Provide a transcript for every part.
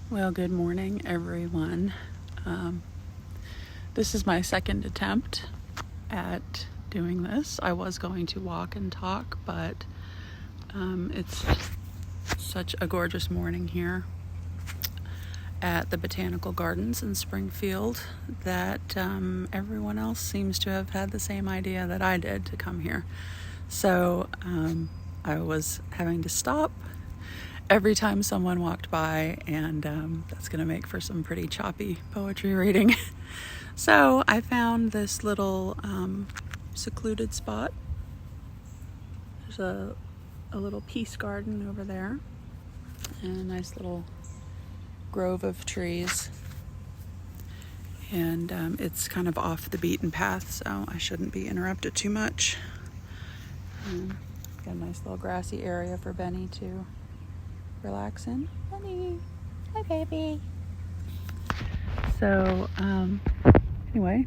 Well, good morning, everyone. This is my second attempt at doing this. I was going to walk and talk, but it's such a gorgeous morning here at the Botanical Gardens in Springfield that everyone else seems to have had the same idea that I did to come here. So I was having to stop every time someone walked by, and that's going to make for some pretty choppy poetry reading. So I found this little secluded spot. There's a little peace garden over there and a nice little grove of trees, and it's kind of off the beaten path, so I shouldn't be interrupted too much. Got a nice little grassy area for Benny to relax in. Benny, hi baby. So anyway,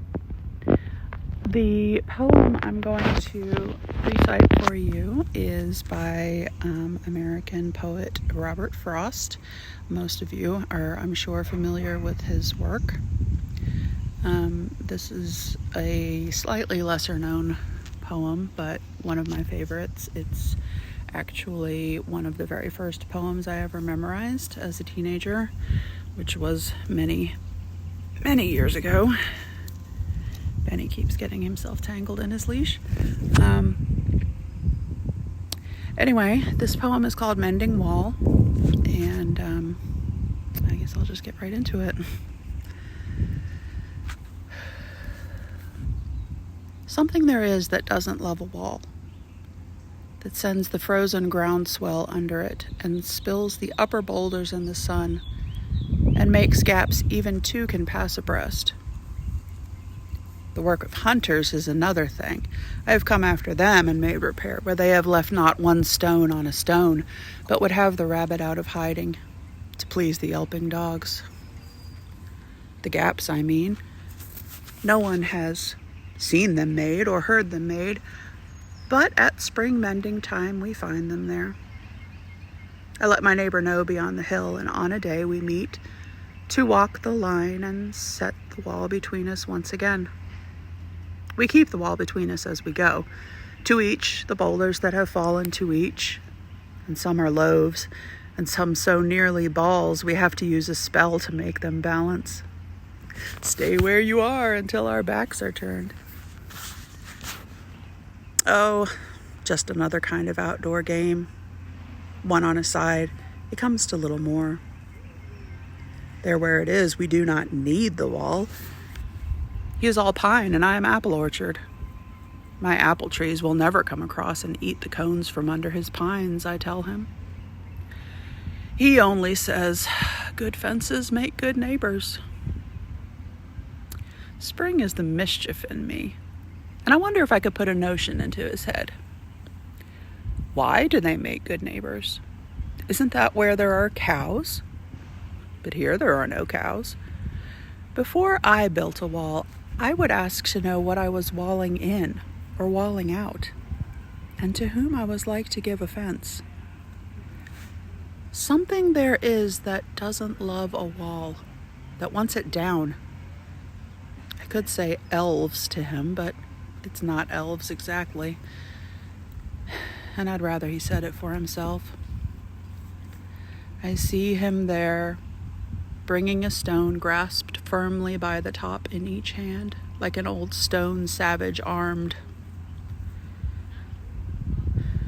the poem I'm going to recite for you is by American poet Robert Frost. Most of you are, I'm sure, familiar with his work. This is a slightly lesser known poem, but one of my favorites. It's actually one of the very first poems I ever memorized as a teenager, which was many, many years ago. Benny keeps getting himself tangled in his leash. Anyway, this poem is called Mending Wall, and I guess I'll just get right into it. Something there is that doesn't love a wall, that sends the frozen groundswell under it and spills the upper boulders in the sun and makes gaps even two can pass abreast. The work of hunters is another thing. I have come after them and made repair where they have left not one stone on a stone, but would have the rabbit out of hiding to please the yelping dogs. The gaps, I mean. No one has seen them made or heard them made, but at spring mending time we find them there. I let my neighbor know beyond the hill, and on a day we meet to walk the line and set the wall between us once again. We keep the wall between us as we go, to each the boulders that have fallen to each, and some are loaves, and some so nearly balls we have to use a spell to make them balance. Stay where you are until our backs are turned. Oh, just another kind of outdoor game. One on a side, it comes to little more. There where it is, we do not need the wall. He is all pine and I am apple orchard. My apple trees will never come across and eat the cones from under his pines, I tell him. He only says, good fences make good neighbors. Spring is the mischief in me, and I wonder if I could put a notion into his head. Why do they make good neighbors? Isn't that where there are cows? But here there are no cows. Before I built a wall, I would ask to know what I was walling in or walling out, and to whom I was like to give offense. Something there is that doesn't love a wall, that wants it down. I could say elves to him, but it's not elves exactly, and I'd rather he said it for himself. I see him there, bringing a stone grasped firmly by the top in each hand, like an old stone savage armed.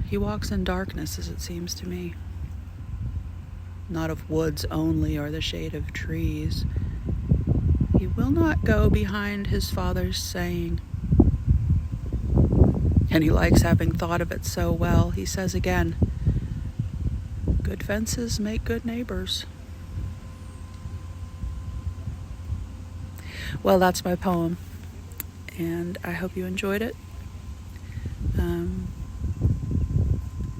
He walks in darkness, as it seems to me, not of woods only or the shade of trees. He will not go behind his father's saying, and he likes having thought of it so well. He says again, good fences make good neighbors. Well, that's my poem, and I hope you enjoyed it.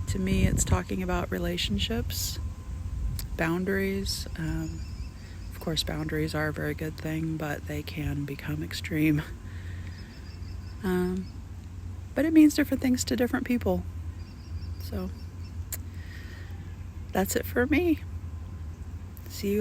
To me, it's talking about relationships, boundaries. Of course, boundaries are a very good thing, but they can become extreme. But it means different things to different people. So that's it for me. See you.